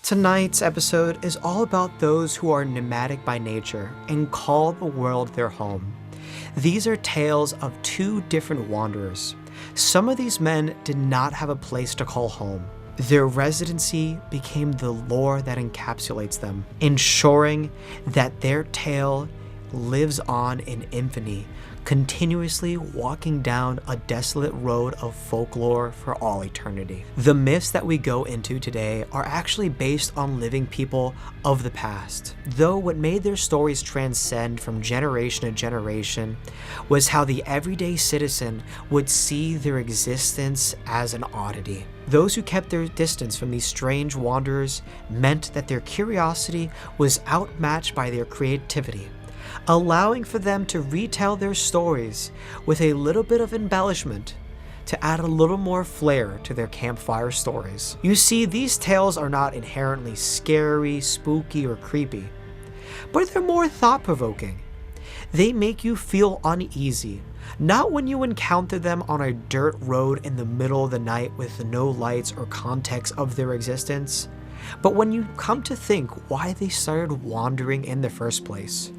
Tonight's episode is all about those who are nomadic by nature and call the world their home. These are tales of two different wanderers. Some of these men did not have a place to call home. Their residency became the lore that encapsulates them, ensuring that their tale lives on in infamy, continuously walking down a desolate road of folklore for all eternity. The myths that we go into today are actually based on living people of the past, though what made their stories transcend from generation to generation was how the everyday citizen would see their existence as an oddity. Those who kept their distance from these strange wanderers meant that their curiosity was outmatched by their creativity, allowing for them to retell their stories with a little bit of embellishment to add a little more flair to their campfire stories. You see, these tales are not inherently scary, spooky, or creepy, but they're more thought-provoking. They make you feel uneasy, not when you encounter them on a dirt road in the middle of the night with no lights or context of their existence, but when you come to think why they started wandering in the first place.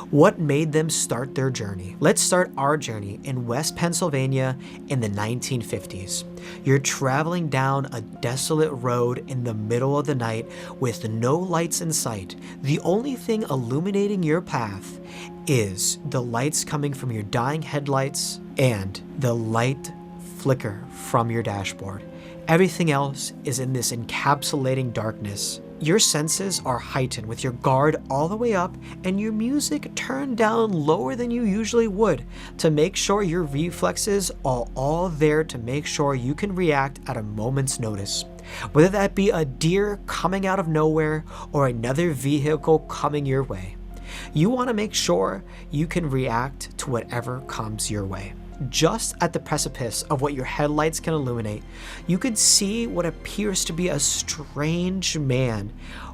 What made them start their journey? Let's start our journey in West Pennsylvania in the 1950s. You're traveling down a desolate road in the middle of the night with no lights in sight. The only thing illuminating your path is the lights coming from your dying headlights and the light flicker from your dashboard. Everything else is in this encapsulating darkness. Your senses are heightened with your guard all the way up and your music turned down lower than you usually would to make sure your reflexes are all there to make sure you can react at a moment's notice. Whether that be a deer coming out of nowhere or another vehicle coming your way. You want to make sure you can react to whatever comes your way. Just at the precipice of what your headlights can illuminate, you could see what appears to be a strange man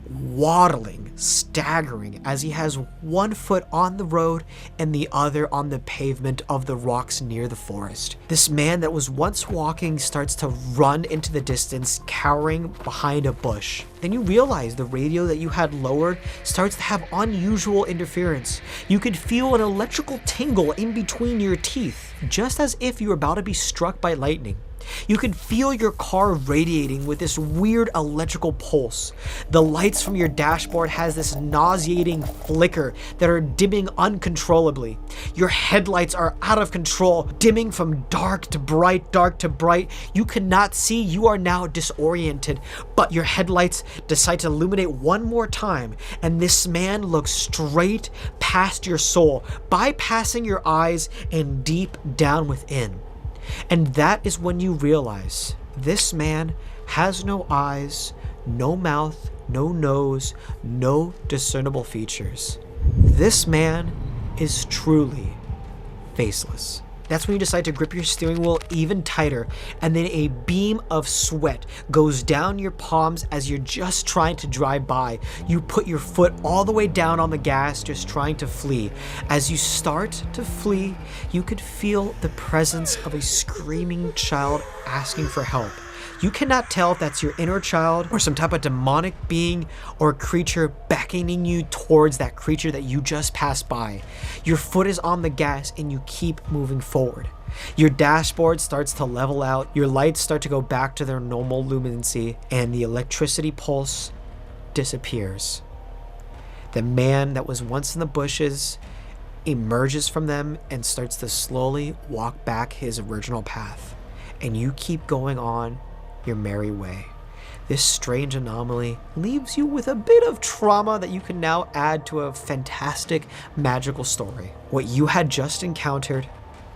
waddling, staggering as he has one foot on the road and the other on the pavement of the rocks near the forest. This man that was once walking starts to run into the distance, cowering behind a bush. Then you realize the radio that you had lowered starts to have unusual interference. You could feel an electrical tingle in between your teeth, just as if you were about to be struck by lightning. You could feel your car radiating with this weird electrical pulse. The lights from your dashboard has this nauseating flicker that are dimming uncontrollably. Your headlights are out of control, dimming from dark to bright, dark to bright. You cannot see, you are now disoriented, but your headlights decide to illuminate one more time, and this man looks straight past your soul, bypassing your eyes and deep down within. And that is when you realize this man has no eyes, no mouth, no nose, no discernible features. This man is truly faceless. That's when you decide to grip your steering wheel even tighter, and then a beam of sweat goes down your palms as you're just trying to drive by. You put your foot all the way down on the gas, just trying to flee. As you start to flee, you could feel the presence of a screaming child asking for help. You cannot tell if that's your inner child or some type of demonic being or creature beckoning you towards that creature that you just passed by. Your foot is on the gas and you keep moving forward. Your dashboard starts to level out, your lights start to go back to their normal luminancy, and the electricity pulse disappears. The man that was once in the bushes emerges from them and starts to slowly walk back his original path. And you keep going on your merry way. This strange anomaly leaves you with a bit of trauma that you can now add to a fantastic magical story. What you had just encountered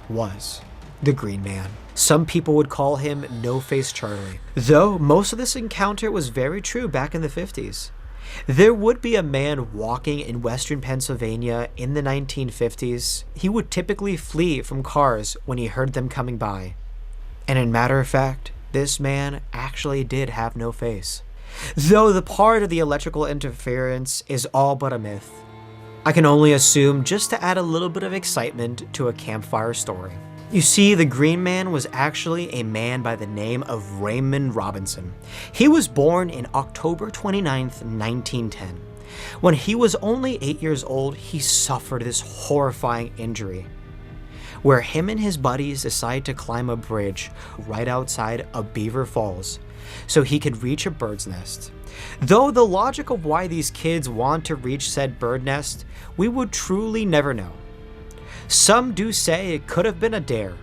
was the Green Man. Some people would call him No-Face Charlie, though most of this encounter was very true back in the 50s. There would be a man walking in western Pennsylvania in the 1950s. He would typically flee from cars when he heard them coming by. And in matter of fact, this man actually did have no face, though the part of the electrical interference is all but a myth. I can only assume just to add a little bit of excitement to a campfire story. You see, the Green Man was actually a man by the name of Raymond Robinson. He was born in October 29th, 1910. When he was only 8 years old, he suffered this horrifying injury, where him and his buddies decided to climb a bridge right outside of Beaver Falls so he could reach a bird's nest. Though the logic of why these kids want to reach said bird nest, we would truly never know. Some do say it could have been a dare.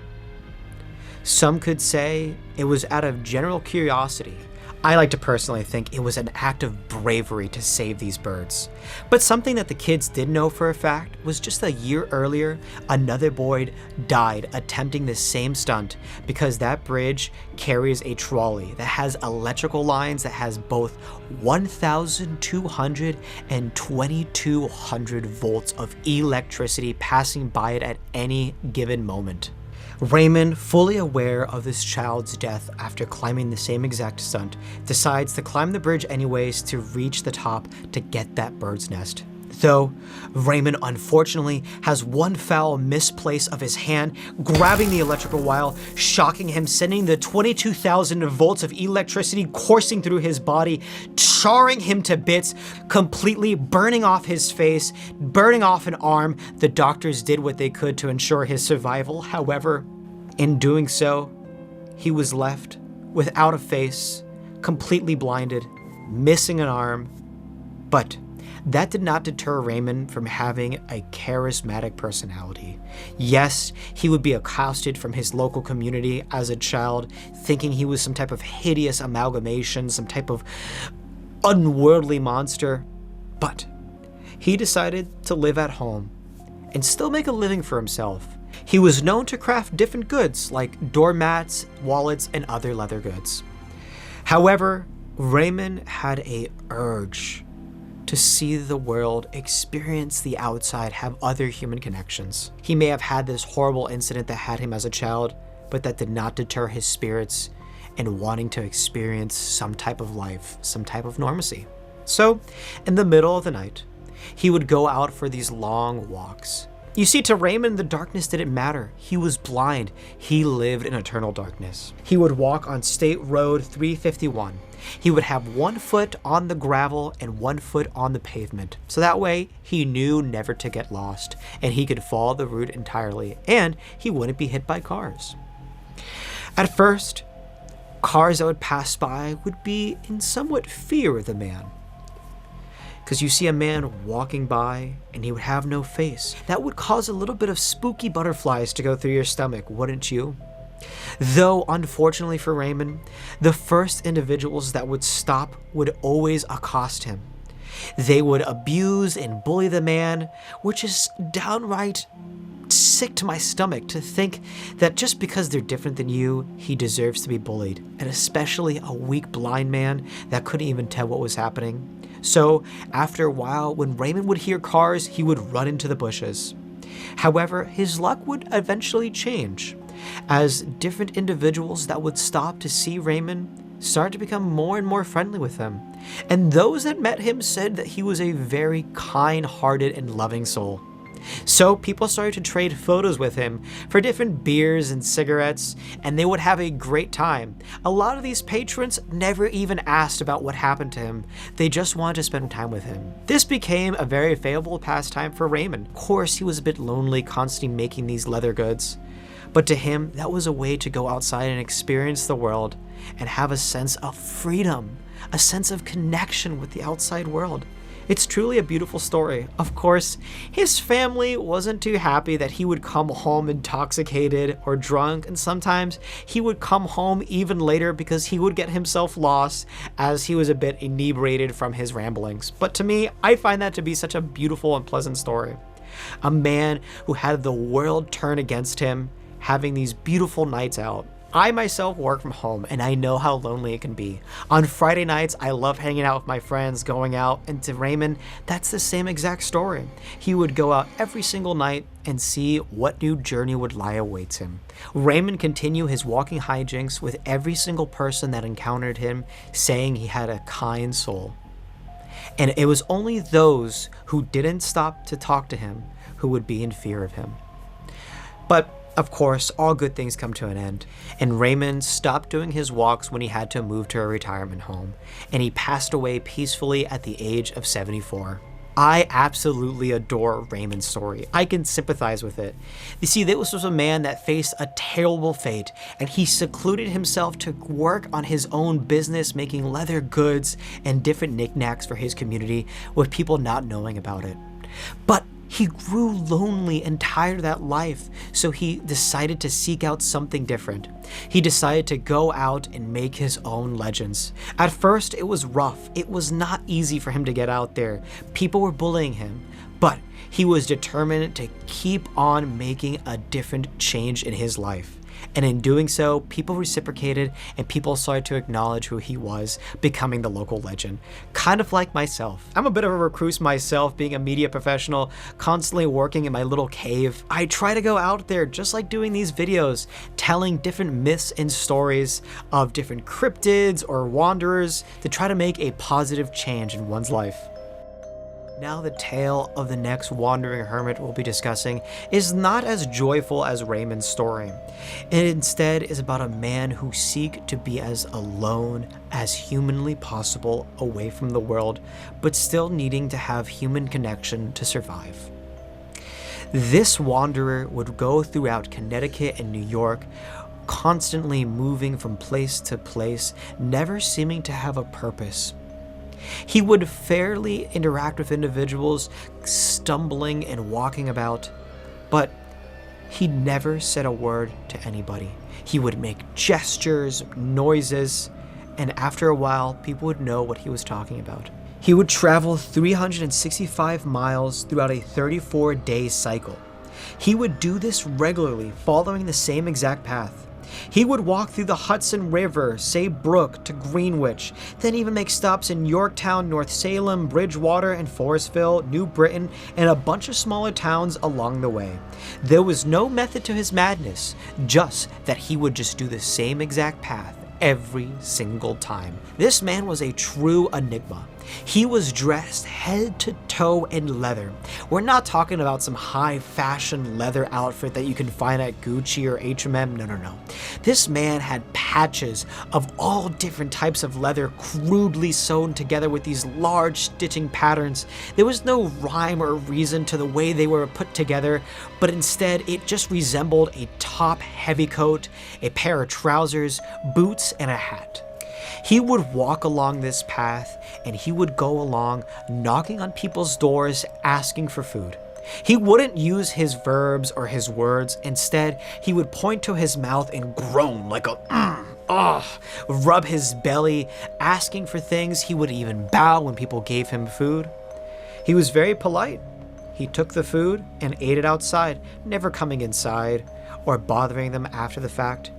Some could say it was out of general curiosity. I like to personally think it was an act of bravery to save these birds. But something that the kids did know for a fact was just a year earlier, another boy died attempting the same stunt because that bridge carries a trolley that has electrical lines that has both 1,200 and 2,200 volts of electricity passing by it at any given moment. Raymond, fully aware of this child's death after climbing the same exact stunt, decides to climb the bridge anyways to reach the top to get that bird's nest. Though, Raymond unfortunately has one foul misplace of his hand, grabbing the electrical wire, shocking him, sending the 22,000 volts of electricity coursing through his body, charring him to bits, completely burning off his face, burning off an arm. The doctors did what they could to ensure his survival. However, in doing so, he was left without a face, completely blinded, missing an arm. But that did not deter Raymond from having a charismatic personality. Yes, he would be accosted from his local community as a child, thinking he was some type of hideous amalgamation, some type of unworldly monster. But he decided to live at home and still make a living for himself. He was known to craft different goods like doormats, wallets, and other leather goods. However, Raymond had an urge to see the world, experience the outside, have other human connections. He may have had this horrible incident that had him as a child, but that did not deter his spirits in wanting to experience some type of life, some type of normalcy. So, in the middle of the night, he would go out for these long walks. You see, to Raymond, the darkness didn't matter. He was blind. He lived in eternal darkness. He would walk on State Road 351. He would have 1 foot on the gravel and 1 foot on the pavement. So that way, he knew never to get lost, and he could follow the route entirely, and he wouldn't be hit by cars. At first, cars that would pass by would be in somewhat fear of the man. Because you see a man walking by and he would have no face. That would cause a little bit of spooky butterflies to go through your stomach, wouldn't you? Though, unfortunately for Raymond, the first individuals that would stop would always accost him. They would abuse and bully the man, which is downright sick to my stomach to think that just because they're different than you, he deserves to be bullied. And especially a weak blind man that couldn't even tell what was happening. So, after a while, when Raymond would hear cars, he would run into the bushes. However, his luck would eventually change, as different individuals that would stop to see Raymond started to become more and more friendly with him. And those that met him said that he was a very kind-hearted and loving soul. So people started to trade photos with him for different beers and cigarettes, and they would have a great time. A lot of these patrons never even asked about what happened to him. They just wanted to spend time with him. This became a very favorable pastime for Raymond. Of course, he was a bit lonely, constantly making these leather goods. But to him, that was a way to go outside and experience the world and have a sense of freedom, a sense of connection with the outside world. It's truly a beautiful story. Of course, his family wasn't too happy that he would come home intoxicated or drunk, and sometimes he would come home even later because he would get himself lost as he was a bit inebriated from his ramblings. But to me, I find that to be such a beautiful and pleasant story. A man who had the world turn against him, having these beautiful nights out. I myself work from home, and I know how lonely it can be. On Friday nights, I love hanging out with my friends, going out, and to Raymond, that's the same exact story. He would go out every single night and see what new journey would lie awaits him. Raymond continued his walking hijinks with every single person that encountered him, saying he had a kind soul. And it was only those who didn't stop to talk to him who would be in fear of him. But Of course, all good things come to an end, and Raymond stopped doing his walks when he had to move to a retirement home, and he passed away peacefully at the age of 74. I absolutely adore Raymond's story. I can sympathize with it. You see, this was a man that faced a terrible fate, and he secluded himself to work on his own business, making leather goods and different knickknacks for his community, with people not knowing about it. But he grew lonely and tired of that life, so he decided to seek out something different. He decided to go out and make his own legends. At first, it was rough. It was not easy for him to get out there. People were bullying him, but he was determined to keep on making a different change in his life. And in doing so, people reciprocated and people started to acknowledge who he was, becoming the local legend. Kind of like myself. I'm a bit of a recluse myself, being a media professional, constantly working in my little cave. I try to go out there just like doing these videos, telling different myths and stories of different cryptids or wanderers to try to make a positive change in one's life. Now the tale of the next wandering hermit we'll be discussing is not as joyful as Raymond's story. It instead is about a man who seeks to be as alone as humanly possible away from the world, but still needing to have human connection to survive. This wanderer would go throughout Connecticut and New York, constantly moving from place to place, never seeming to have a purpose. He would fairly interact with individuals, stumbling and walking about, but he never said a word to anybody. He would make gestures, noises, and after a while, people would know what he was talking about. He would travel 365 miles throughout a 34-day cycle. He would do this regularly, following the same exact path. He would walk through the Hudson River, say Brook, to Greenwich, then even make stops in Yorktown, North Salem, Bridgewater, and Forestville, New Britain, and a bunch of smaller towns along the way. There was no method to his madness, just that he would just do the same exact path every single time. This man was a true enigma. He was dressed head to toe in leather. We're not talking about some high fashion leather outfit that you can find at Gucci or H&M. No. This man had patches of all different types of leather crudely sewn together with these large stitching patterns. There was no rhyme or reason to the way they were put together, but instead it just resembled a top heavy coat, a pair of trousers, boots, and a hat. He would walk along this path, and he would go along knocking on people's doors asking for food. He wouldn't use his verbs or his words. Instead, he would point to his mouth and groan like a rub his belly, asking for things. He would even bow when people gave him food. He was very polite. He took the food and ate it outside, never coming inside or bothering them after the fact.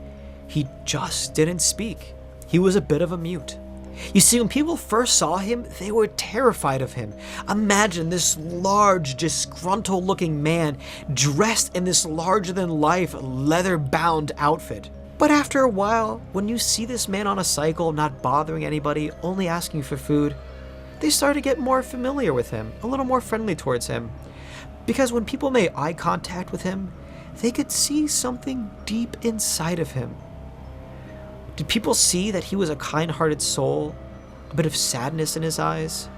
He just didn't speak. He was a bit of a mute. You see, when people first saw him, they were terrified of him. Imagine this large, disgruntled-looking man dressed in this larger-than-life, leather-bound outfit. But after a while, when you see this man on a cycle, not bothering anybody, only asking for food, they started to get more familiar with him, a little more friendly towards him. Because when people made eye contact with him, they could see something deep inside of him. Did people see that he was a kind-hearted soul, a bit of sadness in his eyes?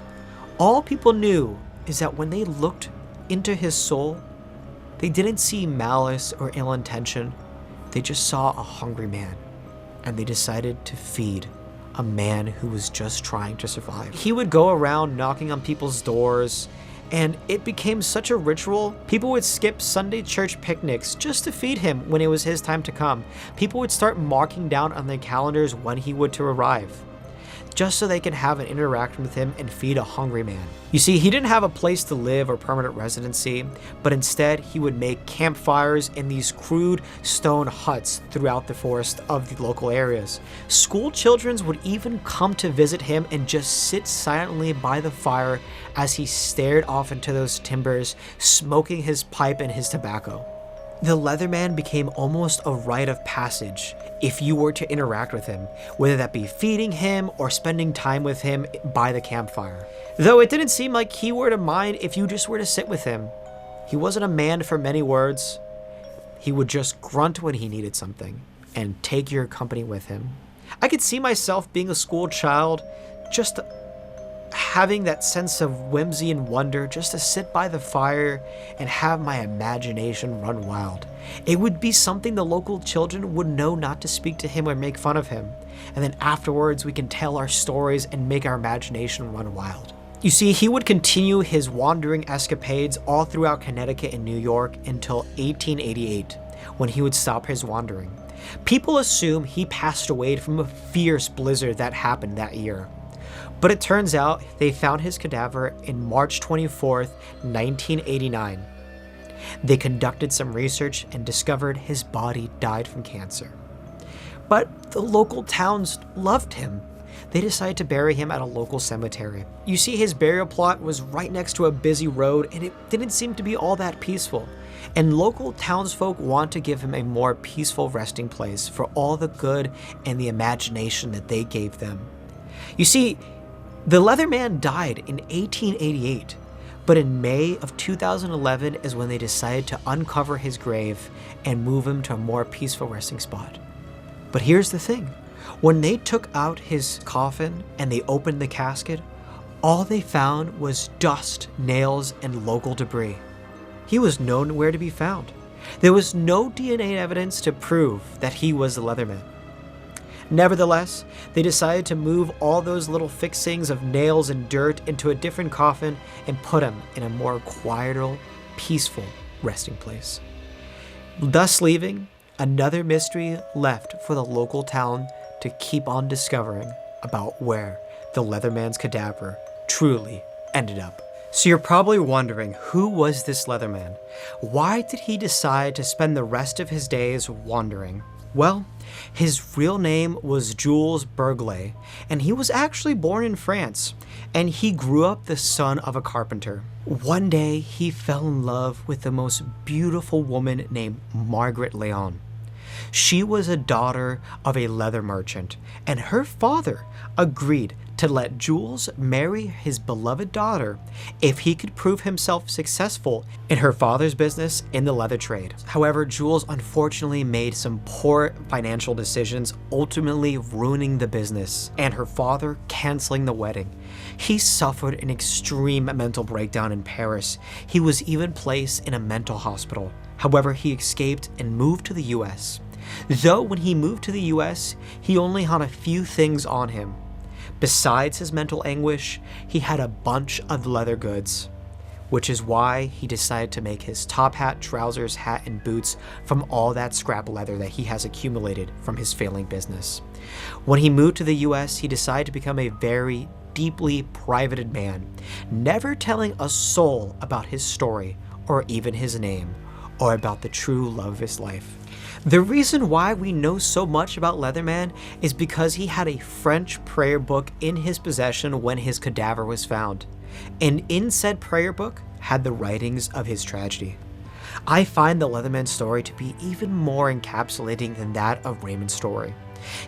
All people knew is that when they looked into his soul, they didn't see malice or ill intention. They just saw a hungry man, and they decided to feed a man who was just trying to survive. He would go around knocking on people's doors, and it became such a ritual. People would skip Sunday church picnics just to feed him when it was his time to come. People would start marking down on their calendars when he would to arrive, just so they can have an interaction with him and feed a hungry man. You see, he didn't have a place to live or permanent residency, but instead he would make campfires in these crude stone huts throughout the forest of the local areas. School children would even come to visit him and just sit silently by the fire as he stared off into those timbers, smoking his pipe and his tobacco. The Leatherman became almost a rite of passage if you were to interact with him, whether that be feeding him or spending time with him by the campfire. Though it didn't seem like he were to mind if you just were to sit with him. He wasn't a man for many words. He would just grunt when he needed something and take your company with him. I could see myself being a school child, just having that sense of whimsy and wonder, just to sit by the fire and have my imagination run wild. It would be something the local children would know not to speak to him or make fun of him. And then afterwards we can tell our stories and make our imagination run wild. You see, he would continue his wandering escapades all throughout Connecticut and New York until 1888, when he would stop his wandering. People assume he passed away from a fierce blizzard that happened that year. But it turns out they found his cadaver in March 24th, 1989. They conducted some research and discovered his body died from cancer. But the local towns loved him. They decided to bury him at a local cemetery. You see, his burial plot was right next to a busy road, and it didn't seem to be all that peaceful. And local townsfolk want to give him a more peaceful resting place for all the good and the imagination that they gave them. You see, the Leatherman died in 1888, but in May of 2011 is when they decided to uncover his grave and move him to a more peaceful resting spot. But here's the thing. When they took out his coffin and they opened the casket, all they found was dust, nails, and local debris. He was nowhere to be found. There was no DNA evidence to prove that he was the Leatherman. Nevertheless, they decided to move all those little fixings of nails and dirt into a different coffin and put him in a more quieter, peaceful resting place. Thus leaving another mystery left for the local town to keep on discovering about where the Leatherman's cadaver truly ended up. So you're probably wondering, who was this Leatherman? Why did he decide to spend the rest of his days wandering? Well, his real name was Jules Bergley, and he was actually born in France, and he grew up the son of a carpenter. One day, he fell in love with the most beautiful woman named Margaret Léon. She was a daughter of a leather merchant, and her father agreed to let Jules marry his beloved daughter if he could prove himself successful in her father's business in the leather trade. However, Jules unfortunately made some poor financial decisions, ultimately ruining the business, and her father canceling the wedding. He suffered an extreme mental breakdown in Paris. He was even placed in a mental hospital. However, he escaped and moved to the US. Though when he moved to the US, he only had a few things on him. Besides his mental anguish, he had a bunch of leather goods, which is why he decided to make his top hat, trousers, hat, and boots from all that scrap leather that he has accumulated from his failing business. When he moved to the US, he decided to become a very deeply privated man, never telling a soul about his story or even his name, or about the true love of his life. The reason why we know so much about Leatherman is because he had a French prayer book in his possession when his cadaver was found, and in said prayer book had the writings of his tragedy. I find the Leatherman story to be even more encapsulating than that of Raymond's story.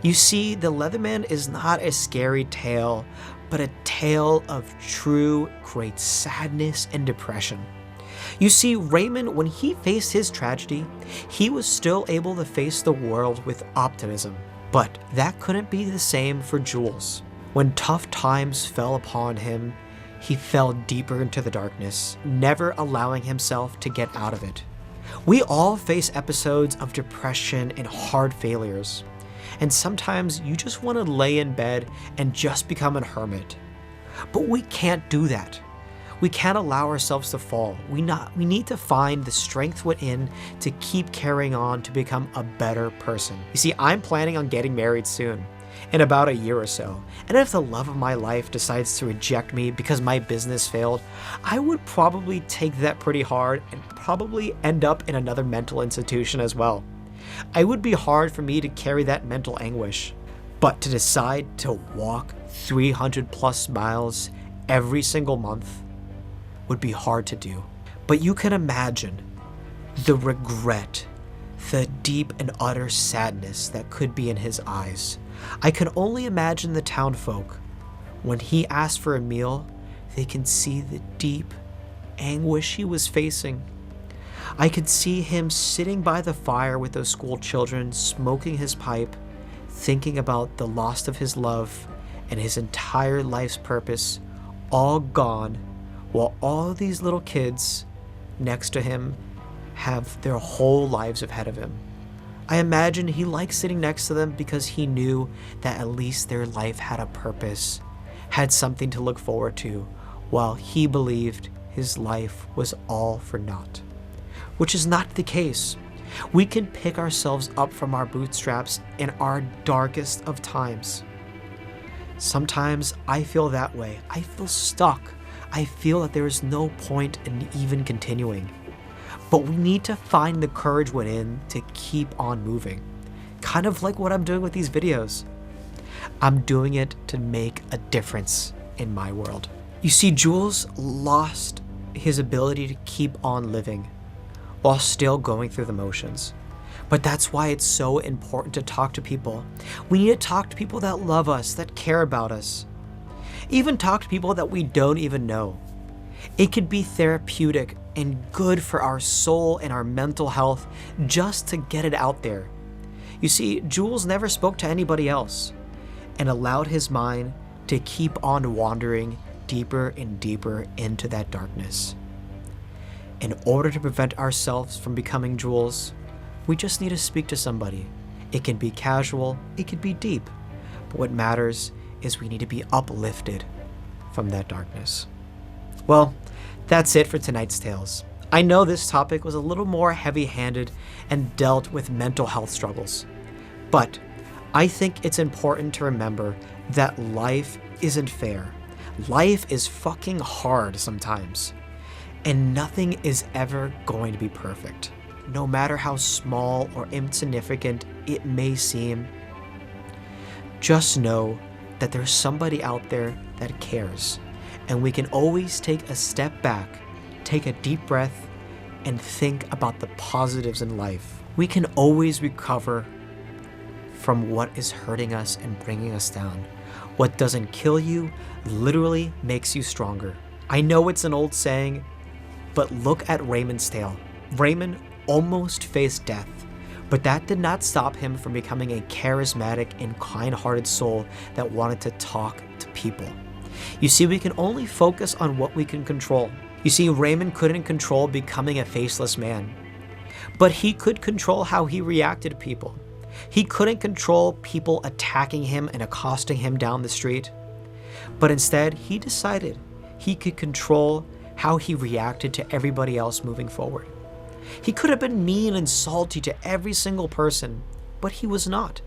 You see, the Leatherman is not a scary tale, but a tale of true great sadness and depression. You see, Raymond, when he faced his tragedy, he was still able to face the world with optimism. But that couldn't be the same for Jules. When tough times fell upon him, he fell deeper into the darkness, never allowing himself to get out of it. We all face episodes of depression and hard failures. And sometimes you just want to lay in bed and just become a hermit. But we can't do that. We can't allow ourselves to fall. We need to find the strength within to keep carrying on to become a better person. You see, I'm planning on getting married soon, in about a year or so. And if the love of my life decides to reject me because my business failed, I would probably take that pretty hard and probably end up in another mental institution as well. It would be hard for me to carry that mental anguish. But to decide to walk 300 plus miles every single month would be hard to do. But you can imagine the regret, the deep and utter sadness that could be in his eyes. I can only imagine the townfolk. When he asked for a meal, they can see the deep anguish he was facing. I could see him sitting by the fire with those school children, smoking his pipe, thinking about the loss of his love and his entire life's purpose, all gone, while all these little kids next to him have their whole lives ahead of him. I imagine he liked sitting next to them because he knew that at least their life had a purpose, had something to look forward to, while he believed his life was all for naught. Which is not the case. We can pick ourselves up from our bootstraps in our darkest of times. Sometimes I feel that way. I feel stuck. I feel that there is no point in even continuing. But we need to find the courage within to keep on moving. Kind of like what I'm doing with these videos. I'm doing it to make a difference in my world. You see, Jules lost his ability to keep on living while still going through the motions. But that's why it's so important to talk to people. We need to talk to people that love us, that care about us. Even talk to people that we don't even know. It could be therapeutic and good for our soul and our mental health just to get it out there. You see, Jules never spoke to anybody else and allowed his mind to keep on wandering deeper and deeper into that darkness. In order to prevent ourselves from becoming Jules, we just need to speak to somebody. It can be casual, it can be deep, but what matters is we need to be uplifted from that darkness. Well, that's it for tonight's tales. I know this topic was a little more heavy-handed and dealt with mental health struggles, but I think it's important to remember that life isn't fair. Life is fucking hard sometimes, and nothing is ever going to be perfect. No matter how small or insignificant it may seem, just know that there's somebody out there that cares, and we can always take a step back, take a deep breath, and think about the positives in life. We can always recover from what is hurting us and bringing us down. What doesn't kill you literally makes you stronger. I know it's an old saying, but look at Raymond's tale. Raymond almost faced death, but that did not stop him from becoming a charismatic and kind-hearted soul that wanted to talk to people. You see, we can only focus on what we can control. You see, Raymond couldn't control becoming a faceless man, but he could control how he reacted to people. He couldn't control people attacking him and accosting him down the street, but instead he decided he could control how he reacted to everybody else moving forward. He could have been mean and salty to every single person, but he was not.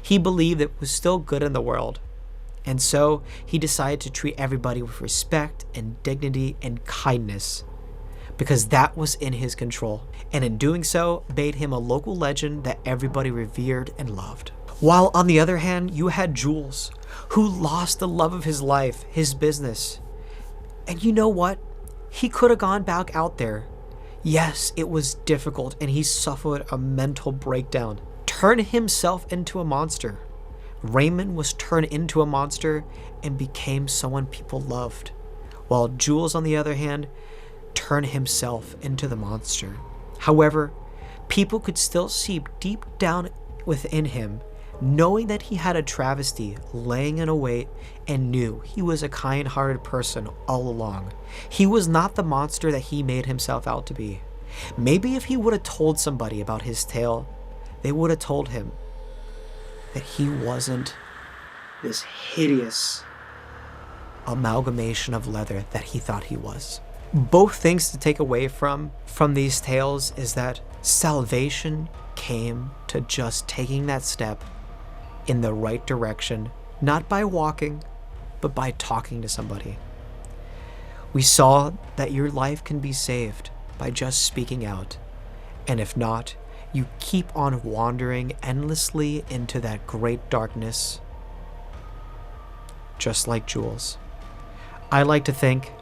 He believed it was still good in the world, and so he decided to treat everybody with respect and dignity and kindness, because that was in his control, and in doing so made him a local legend that everybody revered and loved. While on the other hand, you had Jules, who lost the love of his life, his business. And you know what? He could have gone back out there. Yes, it was difficult, and he suffered a mental breakdown. Turned himself into a monster. Raymond was turned into a monster and became someone people loved, while Jules, on the other hand, turned himself into the monster. However, people could still see deep down within him, knowing that he had a travesty laying in wait, and knew he was a kind-hearted person all along. He was not the monster that he made himself out to be. Maybe if he would have told somebody about his tale, they would have told him that he wasn't this hideous amalgamation of leather that he thought he was. Both things to take away from these tales is that salvation came to just taking that step in the right direction, not by walking, but by talking to somebody. We saw that your life can be saved by just speaking out, and if not, you keep on wandering endlessly into that great darkness, just like Jules. I like to think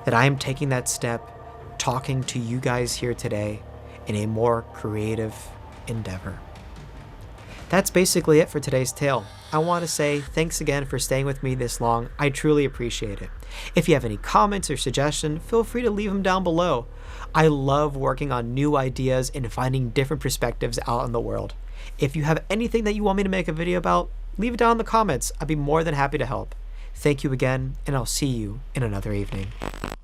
that I am taking that step, talking to you guys here today in a more creative endeavor. That's basically it for today's tale. I want to say thanks again for staying with me this long. I truly appreciate it. If you have any comments or suggestions, feel free to leave them down below. I love working on new ideas and finding different perspectives out in the world. If you have anything that you want me to make a video about, leave it down in the comments. I'd be more than happy to help. Thank you again, and I'll see you in another evening.